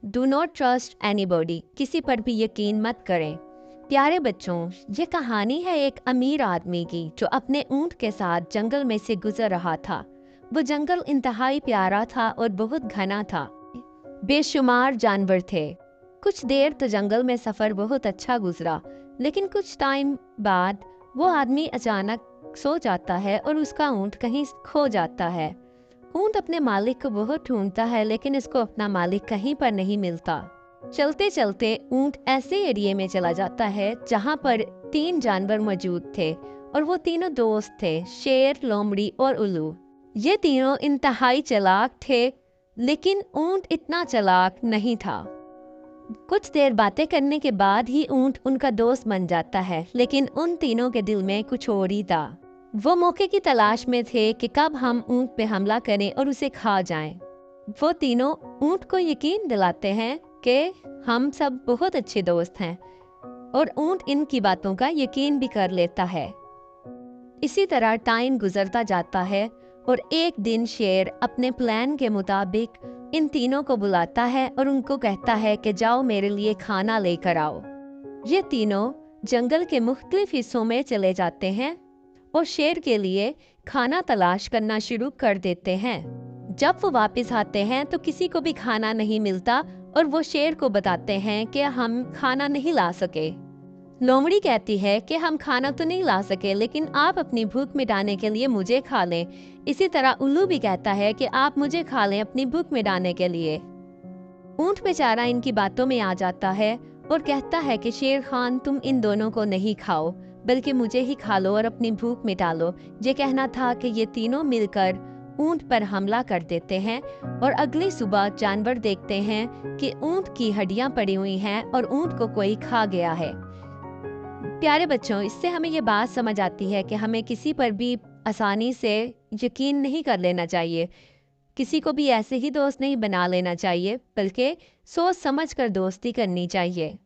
Do not trust anybody, किसी पर भी यकीन मत करें। प्यारे बच्चों, ये कहानी है एक अमीर आदमी की जो अपने ऊंट के साथ जंगल में से गुजर रहा था। वो जंगल इंतहाई प्यारा था और बहुत घना था। बेशुमार जानवर थे। कुछ देर तो जंगल में सफर बहुत अच्छा गुजरा, लेकिन कुछ टाइम बाद वो आदमी अचानक सो जाता है और उसका ऊंट कहीं खो जाता है। ऊंट अपने मालिक को बहुत ढूंढता है, लेकिन इसको अपना मालिक कहीं पर नहीं मिलता। चलते चलते ऊंट ऐसे एरिया में चला जाता है जहां पर 3 जानवर मौजूद थे और वो तीनों दोस्त थे, शेर, लोमड़ी और उल्लू। ये तीनों इंतहाई चालाक थे, लेकिन ऊंट इतना चालाक नहीं था। कुछ देर बातें करने के बाद ही ऊंट उनका दोस्त बन जाता है, लेकिन उन तीनों के दिल में कुछ और ही था। वो मौके की तलाश में थे कि कब हम ऊंट पे हमला करें और उसे खा जाएं। वो तीनों ऊंट को यकीन दिलाते हैं कि हम सब बहुत अच्छे दोस्त हैं, और ऊंट इनकी बातों का यकीन भी कर लेता है। इसी तरह टाइम गुजरता जाता है और एक दिन शेर अपने प्लान के मुताबिक इन तीनों को बुलाता है और उनको कहता है कि जाओ मेरे लिए खाना लेकर आओ। ये तीनों जंगल के मुख्तलिफ हिस्सों में चले जाते हैं और शेर के लिए खाना तलाश करना शुरू कर देते हैं। जब वो वापस आते हैं तो किसी को भी खाना नहीं मिलता और वो शेर को बताते हैं कि हम खाना नहीं ला सके। लोमड़ी कहती है कि हम खाना तो नहीं ला सके, लेकिन आप अपनी भूख मिटाने के लिए मुझे खा लें। इसी तरह उल्लू भी कहता है कि आप मुझे खा लें अपनी भूख मिटाने के लिए। ऊंट बेचारा इनकी बातों में आ जाता है और कहता है कि शेर खान, तुम इन दोनों को नहीं खाओ, बल्कि मुझे ही खा लो और अपनी भूख मिटा लो। ये कहना था कि ये तीनों मिलकर ऊंट पर हमला कर देते हैं और अगली सुबह जानवर देखते हैं कि ऊंट की हड्डियां पड़ी हुई हैं और ऊंट को कोई खा गया है। प्यारे बच्चों, इससे हमें ये बात समझ आती है कि हमें किसी पर भी आसानी से यकीन नहीं कर लेना चाहिए। किसी को भी ऐसे ही दोस्त नहीं बना लेना चाहिए, बल्कि सोच समझ कर दोस्ती करनी चाहिए।